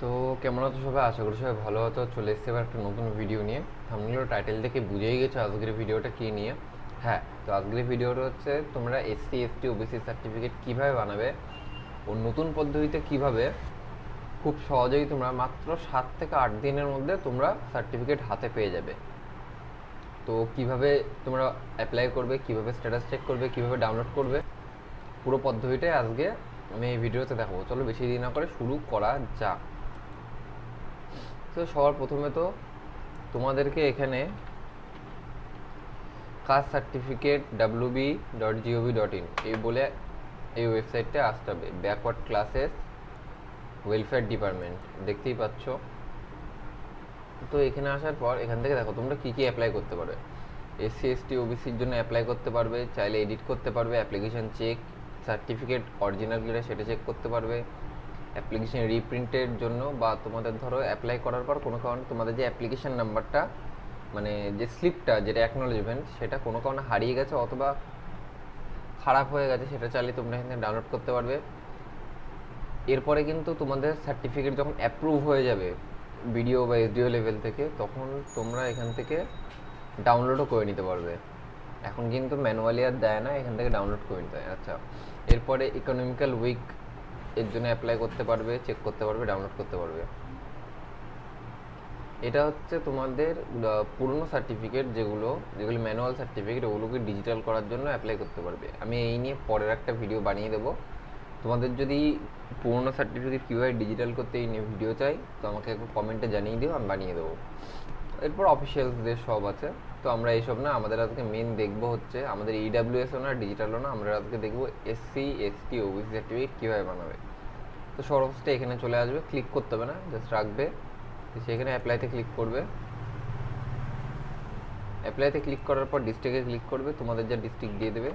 তো কেমন আছো সবাই? আশা করি সবাই ভালো আছো। চলে এসেছি এবার একটা নতুন ভিডিও নিয়ে। থাম্বনেল টাইটেল দেখে বুঝেই গেছো আজকের ভিডিওটা কী নিয়ে। হ্যাঁ, তো আজকের ভিডিওটা হচ্ছে তোমরা এসসি এসটি ওবিসি সার্টিফিকেট কীভাবে বানাবে ও নতুন পদ্ধতিতে কীভাবে খুব সহজেই তোমরা মাত্র 7 থেকে 8 দিনের মধ্যে তোমরা সার্টিফিকেট হাতে পেয়ে যাবে। তো কিভাবে তোমরা অ্যাপ্লাই করবে, কিভাবে স্ট্যাটাস চেক করবে, কিভাবে ডাউনলোড করবে, পুরো পদ্ধতিটাই আজকে আমি এই ভিডিওতে দেখাবো। চলো বেশি দেরি না করে শুরু করা যাক। তো সবার প্রথমে তো তোমাদেরকে এখানে কাস্ট সার্টিফিকেট wb.gov.in এই বলে এই ওয়েবসাইটে আসতে হবে। ব্যাকওয়ার্ড ক্লাসেস ওয়েলফেয়ার ডিপার্টমেন্ট দেখতেই পাচ্ছ। তো এখানে আসার পর এখান থেকে দেখো তোমরা কী কী অ্যাপ্লাই করতে পারবে। এসসি এসটি ওবিসির জন্য অ্যাপ্লাই করতে পারবে, চাইলে এডিট করতে পারবে, অ্যাপ্লিকেশন চেক, সার্টিফিকেট অরিজিনাল কিনা সেটা চেক করতে পারবে, অ্যাপ্লিকেশন রিপ্রিন্টের জন্য বা তোমাদের ধরো অ্যাপ্লাই করার পর কোনো কারণে তোমাদের যে অ্যাপ্লিকেশন নাম্বারটা মানে যে স্লিপটা যেটা অ্যাকনোলেজমেন্ট সেটা কোনো কারণে হারিয়ে গেছে অথবা খারাপ হয়ে গেছে, সেটা চাইলে তোমরা এখানে ডাউনলোড করতে পারবে। এরপরে কিন্তু তোমাদের সার্টিফিকেট যখন অ্যাপ্রুভ হয়ে যাবে বিডিও বা এসডিও লেভেল থেকে, তখন তোমরা এখান থেকে ডাউনলোডও করে নিতে পারবে। এখন কিন্তু ম্যানুয়ালি আর দেয় না, এখান থেকে ডাউনলোড করে নিতে হয়। আচ্ছা, এরপরে ইকোনমিক্যাল উইক এর জন্য অ্যাপ্লাই করতে পারবে, চেক করতে পারবে, ডাউনলোড করতে পারবে। এটা হচ্ছে তোমাদের পুরনো সার্টিফিকেট যেগুলো ম্যানুয়াল সার্টিফিকেট, ওগুলোকে ডিজিটাল করার জন্য অ্যাপ্লাই করতে পারবে। আমি এই নিয়ে পরের একটা ভিডিও বানিয়ে দেবো। তোমাদের যদি পুরনো সার্টিফিকেট কীভাবে ডিজিটাল করতে এই নিয়ে ভিডিও চাই তো আমাকে একটু কমেন্টে জানিয়ে দিও, আমি বানিয়ে দেবো। এরপর অফিসিয়ালসদের সব আছে। তো আমরা এইসব না, আমাদের আজকে মেন দেখবো হচ্ছে আমাদের ইডাব্লিউএসও না ডিজিটালও না, আমরা আজকে দেখবো এসসি এসটি ওবিসি সার্টিফিকেট কীভাবে বানাবে। তো সর্বশেষে এখানে চলে আসবে, ক্লিক করতে হবে না, জাস্ট রাখবে। সেখানে অ্যাপ্লাইতে ক্লিক করবে। অ্যাপ্লাইতে ক্লিক করার পর ডিস্ট্রিক্টে ক্লিক করবে, তোমাদের যা ডিস্ট্রিক্ট দিয়ে দেবে।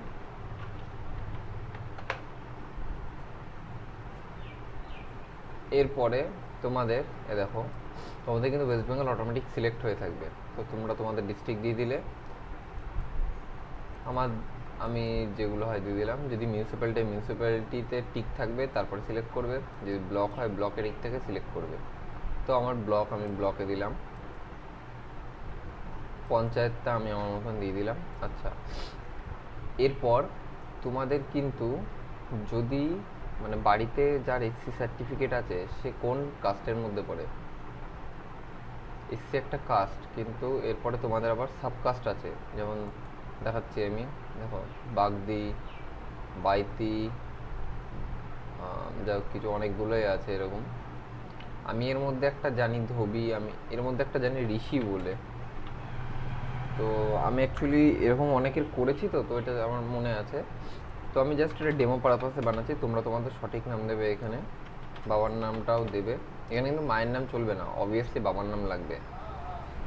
এরপরে তোমাদের দেখো তোমাদের কিন্তু ওয়েস্ট বেঙ্গল অটোমেটিক সিলেক্ট হয়ে থাকবে। তো তোমরা তোমাদের ডিস্ট্রিক্ট দিয়ে দিলে, আমি যেগুলো হয় দিয়ে দিলাম। যদি মিউনিসিপ্যালিটিতে টিক থাকবে তারপরে সিলেক্ট করবে, যদি ব্লক হয় ব্লকের দিক থেকে সিলেক্ট করবে। তো আমার ব্লক, আমি ব্লকে দিলাম। পঞ্চায়েতটা আমি আমার মতন দিয়ে দিলাম। আচ্ছা, এরপর তোমাদের কিন্তু যদি মানে বাড়িতে যার এসসি সার্টিফিকেট আছে সে কোন কাস্টের মধ্যে পড়ে, এসসি একটা কাস্ট, কিন্তু এরপরে তোমাদের আবার সাবকাস্ট আছে। যেমন দেখাচ্ছি আমি, দেখো বাগদি, বাইতি, যা কিছু অনেকগুলোই আছে এরকম। আমি এর মধ্যে একটা জানি ধোবি, আমি এর মধ্যে একটা জানি ঋষি বলে। তো আমি অ্যাকচুয়ালি এরকম অনেকের করেছি, তো তো এটা আমার মনে আছে। তো আমি জাস্ট এটা ডেমো পারপাসে বানাচ্ছি। তোমরা তোমাদের সঠিক নাম দেবে, এখানে বাবার নামটাও দেবে। এখানে কিন্তু মায়ের নাম চলবে না, অবভিয়াসলি বাবার নাম লাগবে।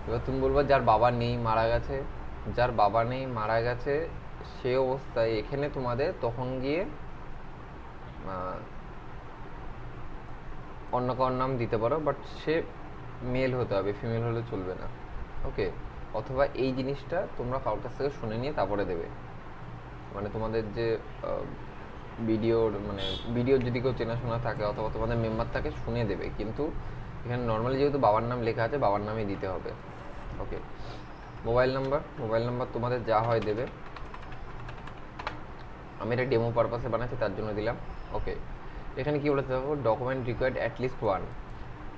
এবার তুমি বলবো যার বাবা নেই মারা গেছে, যার বাবা নেই মারা গেছে সে অবস্থায় এখানে তোমাদের তখন গিয়ে অন্য কারোর নাম দিতে পারো, বাট সে মেল হতে হবে, ফিমেল হলে চলবে না। ওকে, অথবা এই জিনিসটা তোমরা কারোর কাছ থেকে শুনে নিয়ে তারপরে দেবে। মানে তোমাদের যে ভিডিওর যদি কেউ চেনাশোনা থাকে অথবা তোমাদের মেম্বার থাকে শুনে দেবে, কিন্তু এখানে নর্মালি যেহেতু বাবার নাম লেখা আছে বাবার নামই দিতে হবে। ওকে, মোবাইল নাম্বার তোমাদের যা হয় দেবে। আমি এটা ডেমো পারপাসে বানাচ্ছি তার জন্য দিলাম। ওকে, এখানে কি বলেছে দেখো, ডকুমেন্ট রিকোয়ার্ড অ্যাটলিস্ট ওয়ান।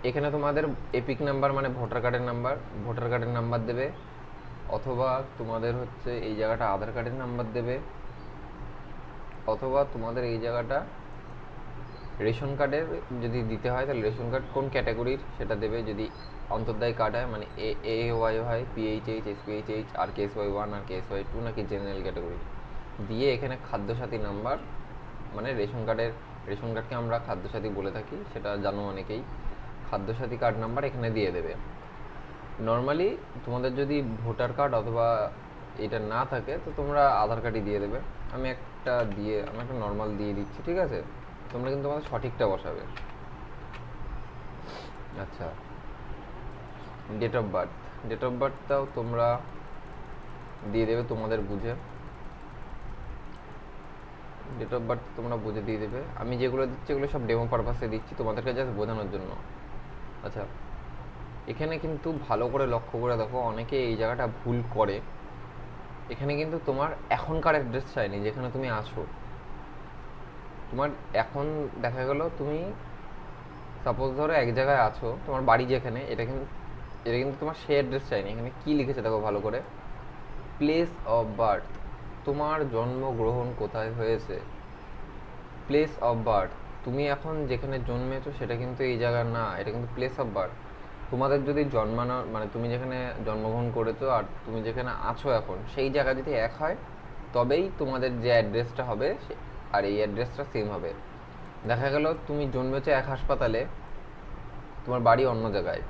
এখানে তোমাদের এপিক নাম্বার মানে ভোটার কার্ডের নাম্বার দেবে, অথবা তোমাদের হচ্ছে এই জায়গাটা আধার কার্ডের নাম্বার দেবে, অথবা তোমাদের এই জায়গাটা রেশন কার্ডের যদি দিতে হয় তাহলে রেশন কার্ড কোন ক্যাটাগরির সেটা দেবে। যদি অন্তর্দায়ী কার্ড হয় মানে এ ওয়াই হয়, পিএইচএইচ, এসপিএইচএইচ, আর কেএসওয়াই 1 আর কেএসওয়াই 2 নাকি জেনারেল ক্যাটাগরি দিয়ে এখানে খাদ্যসাথী নাম্বার মানে রেশন কার্ডকে আমরা খাদ্যসাথী বলে থাকি, সেটা জানো অনেকেই। খাদ্যসাথী কার্ড নাম্বার এখানে দিয়ে দেবে। নর্মালি তোমাদের যদি ভোটার কার্ড অথবা এটা না থাকে তো তোমরা আধার কার্ডই দিয়ে দেবে। আমি একটা নর্মাল দিয়ে দিচ্ছি, ঠিক আছে? তোমরা কিন্তু তোমাদের সঠিকটা বসাবে। আচ্ছা, ডেট অফ বার্থটাও তোমরা দিয়ে দেবে তোমাদের বুঝে। ডেট অফ বার্থ তোমরা বুঝে দিয়ে দেবে। আমি যেগুলো দিচ্ছি এগুলো সব ডেমো পারপাসে দিচ্ছি, তোমাদেরকে জাস্ট বোঝানোর জন্য। আচ্ছা, এখানে কিন্তু ভালো করে লক্ষ্য করে দেখো, অনেকে এই জায়গাটা ভুল করে। এখানে কিন্তু তোমার এখনকার অ্যাড্রেস চাইনি, যেখানে তুমি আছো। তোমার এখন দেখা গেল তুমি সাপোজ ধরো এক জায়গায় আছো, তোমার বাড়ি যেখানে, এটা কিন্তু তোমার সেই অ্যাড্রেস চাইনি। এখানে কি লিখেছে দেখো ভালো করে, প্লেস অফ বার্থ, তোমার জন্মগ্রহণ কোথায় হয়েছে। প্লেস অফ বার্থ, তুমি এখন যেখানে জন্মেছো সেটা কিন্তু এই জায়গা না, এটা কিন্তু প্লেস অফ বার্থ। তোমাদের যদি জন্মানো মানে তুমি যেখানে জন্মগ্রহণ করেছো আর তুমি যেখানে আছো এখন, সেই জায়গা যদি এক হয়, তবেই তোমাদের যে অ্যাড্রেসটা হবে আর এই অ্যাড্রেসটা সেম হবে। দেখা গেল তুমি জন্মেছো এক হাসপাতালে, তোমার বাড়ি অন্য জায়গায়,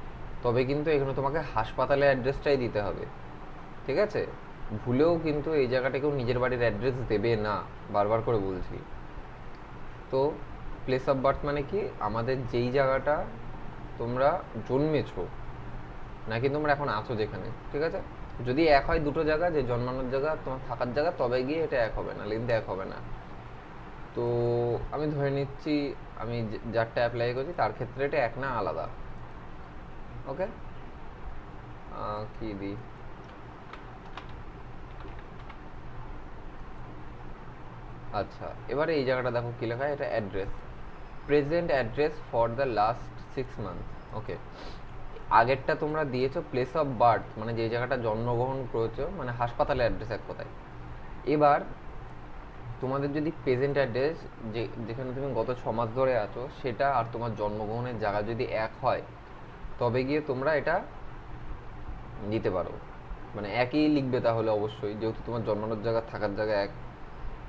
তবে কিন্তু এখানে তোমাকে হাসপাতালের অ্যাড্রেসটাই দিতে হবে, ঠিক আছে? ভুলেও কিন্তু এই জায়গাটা কেউ নিজের বাড়ির অ্যাড্রেস দেবে না, বারবার করে বলছি। তো প্লেস অফ বার্থ মানে কি, আমাদের যেই জায়গাটা তোমরা জন্মেছো, নাকি তোমরা এখন আছো যেখানে, ঠিক আছে? যদি এক হয় দুটো জায়গা, যে জন্মানোর জায়গা তোমার থাকার জায়গা, তবে গিয়ে এটা এক হবে না, কিন্তু এক হবে না। তো আমি ধরে নিচ্ছি আমি যারটা অ্যাপ্লাই করছি তার ক্ষেত্রে এটা এক না আলাদা। ওকে, কি দিই, আচ্ছা এবারে এই জায়গাটা দেখো কি লেখা, এটা address, present address for the last 6 month. Okay, আগেরটা তোমরা দিয়েছো প্লেস অফ বার্থ, মানে যে জায়গাটা জন্মগ্রহণ করেছো, মানে হাসপাতালের অ্যাড্রেস এক কথায়। এবার তোমাদের যদি প্রেজেন্ট অ্যাড্রেস, যেখানে তুমি গত 6 মাস ধরে আছো, সেটা আর তোমার জন্মগ্রহণের জায়গা যদি এক হয়, তবে গিয়ে তোমরা এটা দিতে পারো। মানে একই লিখবে তাহলে অবশ্যই, যেহেতু তোমার জন্মানোর জায়গা থাকার জায়গা এক।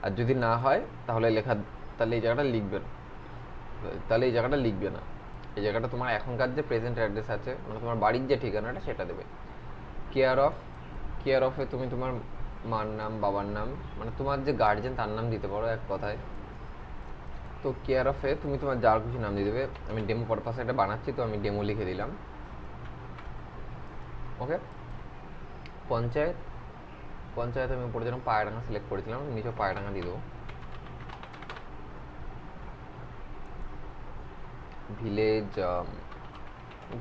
আর যদি না হয় তাহলে তাহলে এই জায়গাটা লিখবে না, এই জায়গাটা তোমার এখনকার যে প্রেজেন্ট অ্যাড্রেস আছে, মানে তোমার বাড়ির যে ঠিকানাটা, সেটা দেবে। কেয়ার অফ, কেয়ার অফে তুমি তোমার মার নাম, বাবার নাম, মানে তোমার যে গার্জেন তার নাম দিতে পারো এক কথায়। তো কেয়ার অফে তুমি তোমার যার খুশি নাম দিয়ে দেবে। আমি ডেমো পারপাসে এটা বানাচ্ছি, তো আমি ডেমো লিখে দিলাম। ওকে, পঞ্চায়েত, পঞ্চায়েত আমি উপরে যেরকম পায়রাঙা সিলেক্ট করেছিলাম, নিচে পায়রাঙা দিয়ে দেবো। ভিলেজ,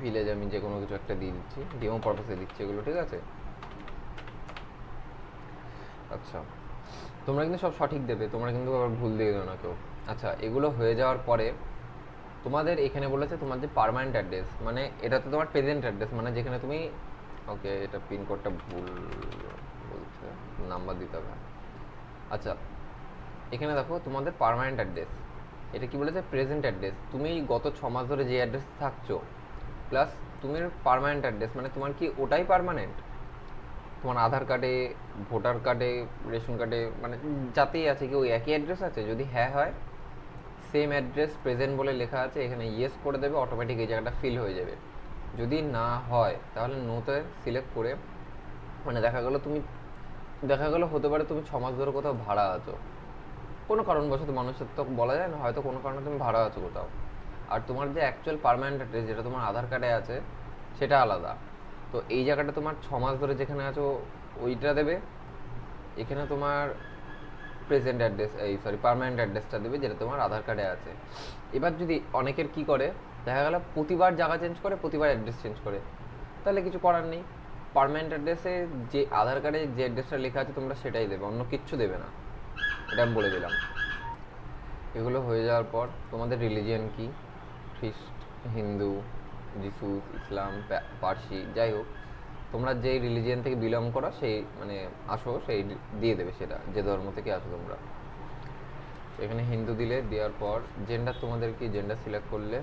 ভিলেজ আমি যে কোনো কিছু একটা দিয়ে দিচ্ছি, ডেমো পারপাসে দিচ্ছি এগুলো, ঠিক আছে? আচ্ছা, তোমরা কিন্তু সব সঠিক দেবে, তোমরা কিন্তু আবার ভুল দিয়ে দেবে না কেউ। আচ্ছা, এগুলো হয়ে যাওয়ার পরে তোমাদের এখানে বলেছে তোমার যে পার্মানেন্ট অ্যাড্রেস, মানে এটা তো তোমার প্রেজেন্ট অ্যাড্রেস, মানে যেখানে তুমি, ওকে এটা পিনকোডটা ভুল বলছে, নাম্বার দিতে হবে। আচ্ছা, এখানে দেখো তোমাদের পার্মানেন্ট অ্যাড্রেস, এটা কি বলেছে, প্রেজেন্ট অ্যাড্রেস, তুমি গত 6 মাস ধরে যে অ্যাড্রেস থাকছো, প্লাস তুমি পার্মানেন্ট অ্যাড্রেস, মানে তোমার কি ওটাই পার্মানেন্ট? তোমার আধার কার্ডে, ভোটার কার্ডে, রেশন কার্ডে, মানে যাতেই আছে কি ওই একই অ্যাড্রেস আছে? যদি হ্যাঁ হয়, সেম অ্যাড্রেস প্রেজেন্ট বলে লেখা আছে, এখানে ইয়েস করে দেবে, অটোমেটিক এই জায়গাটা ফিল হয়ে যাবে। যদি না হয় তাহলে নোতে সিলেক্ট করে, মানে দেখা গেলো হতে পারে তুমি 6 মাস ধরে কোথাও ভাড়া আছো, কোনো কারণবশত, মানুষের তো বলা যায় না, হয়তো কোনো কারণে তুমি ভাড়া আছো কোথাও, আর তোমার যে অ্যাকচুয়াল পার্মানেন্ট অ্যাড্রেস যেটা তোমার আধার কার্ডে আছে সেটা আলাদা। তো এই জায়গাটা তোমার 6 মাস ধরে যেখানে আছো ওইটা দেবে, এখানে তোমার প্রেজেন্ট অ্যাড্রেস, পার্মানেন্ট অ্যাড্রেসটা দেবে যেটা তোমার আধার কার্ডে আছে। এবার যদি অনেকের কি করে, দেখা গেল প্রতিবার জায়গা চেঞ্জ করে, প্রতিবার অ্যাড্রেস চেঞ্জ করে, তাহলে কিছু করার নেই, পার্মানেন্ট অ্যাড্রেসে যে আধার কার্ডে যে অ্যাড্রেসটা লেখা আছে তোমরা সেটাই দেবে, অন্য কিচ্ছু দেবে না, এটা আমি বলে দিলাম। এগুলো হয়ে যাওয়ার পর তোমাদের রিলিজিয়ান কি, খ্রিস্ট, হিন্দু, যিশু, ইসলাম, পার্সি, যাই হোক, তোমরা যেই রিলিজিয়ান থেকে বিলং করো, সেই মানে আসো, সেই দিয়ে দেবে, সেটা যে ধর্ম থেকে আসো তোমরা। এখানে হিন্দু দিলে, দেওয়ার পর জেন্ডার, তোমাদের কি জেন্ডার সিলেক্ট করলে।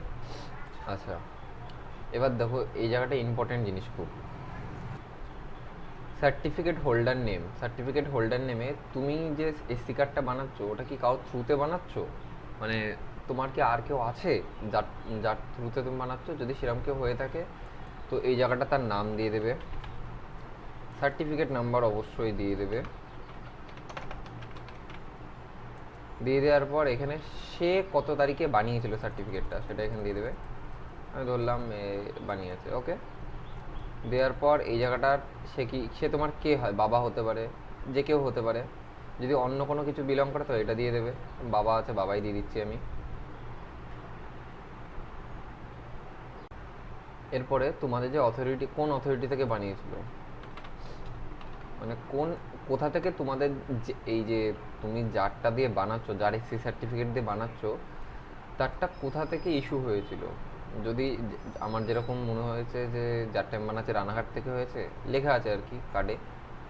আচ্ছা, এবার দেখো এই জায়গাটা ইম্পর্টেন্ট জিনিস খুব, certificate holder name. Certificate holder নেমে তুমি যে এসসি কার্ডটা বানাচ্ছো, ওটা কি কারোর থ্রুতে বানাচ্ছো? মানে তোমার কি আর কেউ আছে যার যার থ্রুতে তুমি বানাচ্ছো? যদি সেরকম কেউ হয়ে থাকে, তো এই জায়গাটা তার নাম দিয়ে দেবে, সার্টিফিকেট নাম্বার অবশ্যই দিয়ে দেবে। দিয়ে দেওয়ার পর এখানে সে কত তারিখে বানিয়েছিল সার্টিফিকেটটা, সেটা এখানে দিয়ে দেবে। আমি ধরলাম বানিয়েছে, ওকে। দেওয়ার পর এই জায়গাটার সে তোমার কে হয়, বাবা হতে পারে, যে কেউ হতে পারে। যদি অন্য কোনো কিছু বিলং করে তো এটা দিয়ে দেবে, বাবা আছে বাবাই দিয়ে দিচ্ছি আমি। এরপরে তোমাদের যে অথরিটি, কোন অথরিটি থেকে বানিয়েছিল, মানে কোথা থেকে তোমাদের যে এই যে তুমি যারটা দিয়ে বানাচ্ছ, যার এসসি সার্টিফিকেট দিয়ে বানাচ্ছ, তারটা কোথা থেকে ইস্যু হয়েছিল। যদি আমার যেরকম মনে হয়েছে যে যার টাইম বানাচ্ছে রানাঘাট থেকে হয়েছে, লেখা আছে আর কি কার্ডে,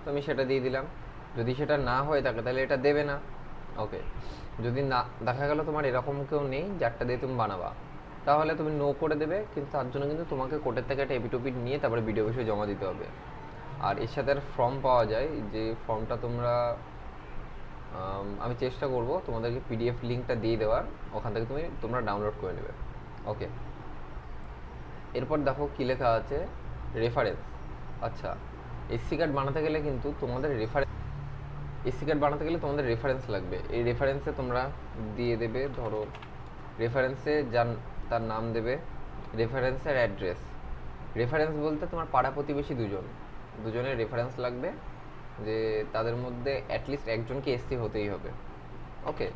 তো আমি সেটা দিয়ে দিলাম। যদি সেটা না হয়ে থাকে তাহলে এটা দেবে না। ওকে, যদি না দেখা গেল তোমার এরকম কেউ নেই যারটা দিয়ে তুমি বানাবা, তাহলে তুমি নো করে দেবে, কিন্তু তার জন্য কিন্তু তোমাকে কোর্টের থেকে একটা এপিটোপিট নিয়ে তারপরে বিডিও অফিসে জমা দিতে হবে। আর এর সাথে একটা ফর্ম পাওয়া যায়, যে ফর্মটা তোমরা আমি চেষ্টা করব তোমাদেরকে পিডিএফ লিঙ্কটা দিয়ে দেওয়ার, ওখান থেকে তোমরা ডাউনলোড করে নেবে। ওকে, এরপর দেখো কী লেখা আছে, রেফারেন্স। আচ্ছা, এসসি কার্ড বানাতে গেলে কিন্তু তোমাদের রেফারেন্স লাগবে। এই রেফারেন্সে তোমরা দিয়ে দেবে, ধরো রেফারেন্সে তার নাম দেবে, রেফারেন্সের অ্যাড্রেস। রেফারেন্স বলতে তোমার পাড়া প্রতিবেশী দুজনের রেফারেন্স লাগবে, যে তাদের মধ্যে অ্যাটলিস্ট একজনকে এসসি হতেই হবে। ওকে,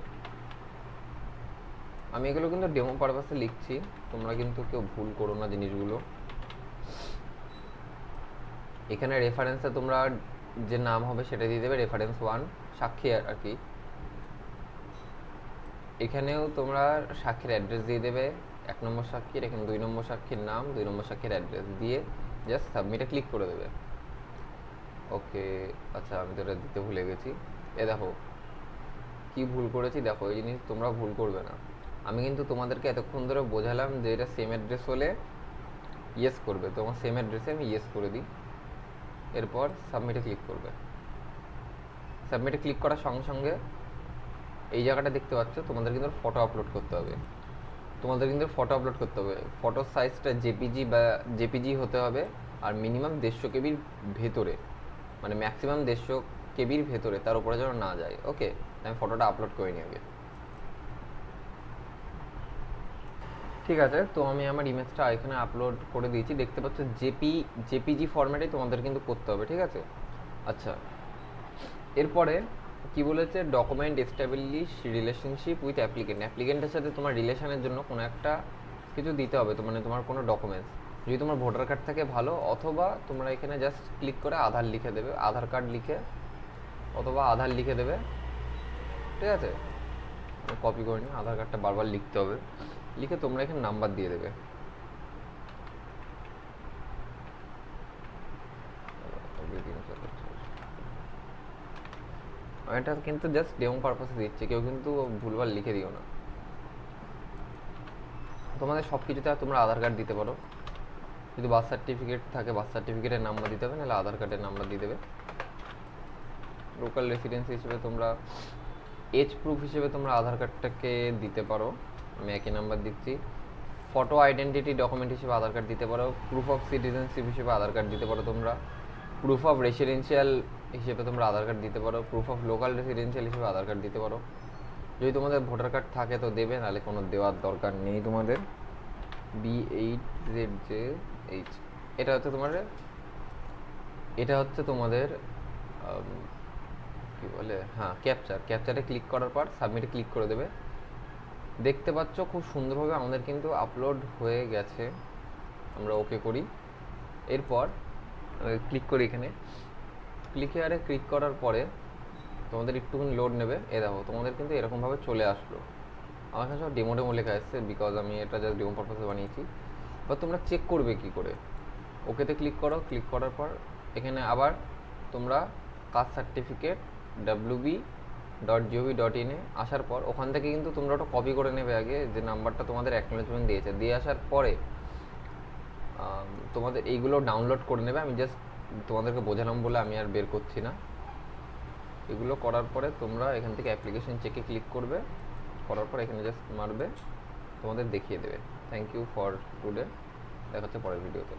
আমি এগুলো কিন্তু ডেমো পারপাসে লিখছি, তোমরা কিন্তু কেউ ভুল করো না জিনিসগুলো। এখানে রেফারেন্সে তোমরা যে নাম হবে সেটা দিয়ে দেবে, রেফারেন্স 1 সাক্ষী আর কি। এখানেও তোমরা সাক্ষীর অ্যাড্রেস দিয়ে দেবে, 1 নম্বর সাক্ষীর, এখানে 2 নম্বর সাক্ষীর নাম, 2 নম্বর সাক্ষীর অ্যাড্রেস দিয়ে জাস্ট সাবমিটে ক্লিক করে দেবে। ওকে, আচ্ছা আমি তো এটা দিতে ভুলে গেছি। দেখো কি ভুল করেছি, দেখো এই জিনিস তোমরা ভুল করবে না। আমি কিন্তু তোমাদেরকে এতক্ষণ ধরে বোঝালাম যে এটা সেম অ্যাড্রেস হলে ইয়েস করবে, তো আমার সেম অ্যাড্রেসে আমি ইয়েস করে দিই। এরপর সাবমিটে ক্লিক করবে। সাবমিটে ক্লিক করার সঙ্গে সঙ্গে এই জায়গাটা দেখতে পাচ্ছ, তোমাদের কিন্তু ফটো আপলোড করতে হবে। ফটোর সাইজটা জেপিজি হতে হবে, আর মিনিমাম 150 কেবির ভেতরে, মানে ম্যাক্সিমাম 150 কেবির ভেতরে, তার উপরে যেন না যায়। ওকে, আমি ফটোটা আপলোড করে নিই আগে। ঠিক আছে, তো আমি আমার ইমেজটা এখানে আপলোড করে দিয়েছি, দেখতে পাচ্ছ জেপিজি ফরম্যাটে তোমাদের কিন্তু করতে হবে। ঠিক আছে, আচ্ছা এরপরে কি বলেছে, ডকুমেন্ট এস্টাবলিশ রিলেশনশিপ উইথ অ্যাপ্লিকেন্টের সাথে তোমার রিলেশনের জন্য কোনো একটা কিছু দিতে হবে, তো মানে তোমার কোনো ডকুমেন্টস, যদি তোমার ভোটার কার্ড থাকে ভালো, অথবা তোমরা এখানে জাস্ট ক্লিক করে আধার লিখে দেবে, আধার কার্ড লিখে অথবা আধার লিখে দেবে। ঠিক আছে, কপি করে নিই, আধার কার্ডটা বারবার লিখতে হবে, লিখে তোমরা এখানে নাম্বার দিয়ে দেবে। এটা কিন্তু জাস্ট ডেমো পারপাসে দিচ্ছে, কেউ কিন্তু ভুলভাল লিখে দিও না। তোমাদের সব কিছুতে তোমরা আধার কার্ড দিতে পারো, যদি বার্থ সার্টিফিকেট থাকে বার্থ সার্টিফিকেটের নাম্বার দিতে হবে, নাহলে আধার কার্ডের নাম্বার দিয়ে দেবে। লোকাল রেসিডেন্সি হিসেবে তোমরা এজ প্রুফ হিসেবে তোমরা আধার কার্ডটাকে দিতে পারো, আমি একই নাম্বার দিচ্ছি। ফটো আইডেন্টিটি ডকুমেন্ট হিসেবে আধার কার্ড দিতে পারো, প্রুফ অফ সিটিজেনশিপ হিসেবে আধার কার্ড দিতে পারো তোমরা, প্রুফ অফ রেসিডেন্সিয়াল হিসেবে তোমরা আধার কার্ড দিতে পারো, প্রুফ অফ লোকাল রেসিডেন্সিয়াল হিসেবে আধার কার্ড দিতে পারো। যদি তোমাদের ভোটার কার্ড থাকে তো দেবে, নাহলে কোনো দেওয়ার দরকার নেই তোমাদের। B8ZJH এটা হচ্ছে তোমাদের কি বলে, হ্যাঁ ক্যাপচারে ক্লিক করার পর সাবমিটে ক্লিক করে দেবে। দেখতে পাচ্ছ খুব সুন্দরভাবে আমাদের কিন্তু আপলোড হয়ে গেছে। আমরা ওকে করি, এরপর ক্লিক করি এখানে, ক্লিক করার পরে তোমাদের একটুখানি লোড নেবে। দেখো তোমাদের কিন্তু এরকমভাবে চলে আসলো। আমার কাছে সব ডেমো লেখা এসছে, বিকজ আমি এটা জাস্ট ডেমো পারপাসে বানিয়েছি। বা তোমরা চেক করবে কি করে, ওকেতে ক্লিক করো, ক্লিক করার পর এখানে আবার তোমরা কাস্ট সার্টিফিকেট wb.gov.in এ আসার পর ওখান থেকে কিন্তু তোমরা ওটা কপি করে নেবে আগে, যে নাম্বারটা তোমাদের অ্যাকনোলেজমেন্ট দিয়েছে, দিয়ে আসার পরে তোমাদের এইগুলো ডাউনলোড করে নেবে। আমি জাস্ট তোমাদেরকে বোঝালাম বলে আমি আর বের করছি না। এগুলো করার পরে তোমরা এখান থেকে অ্যাপ্লিকেশন চেকে ক্লিক করবে, করার পর এখানে জাস্ট মারবে, তোমাদের দেখিয়ে দেবে। থ্যাংক ইউ ফর টুডে, দেখা হচ্ছে পরের ভিডিওতে।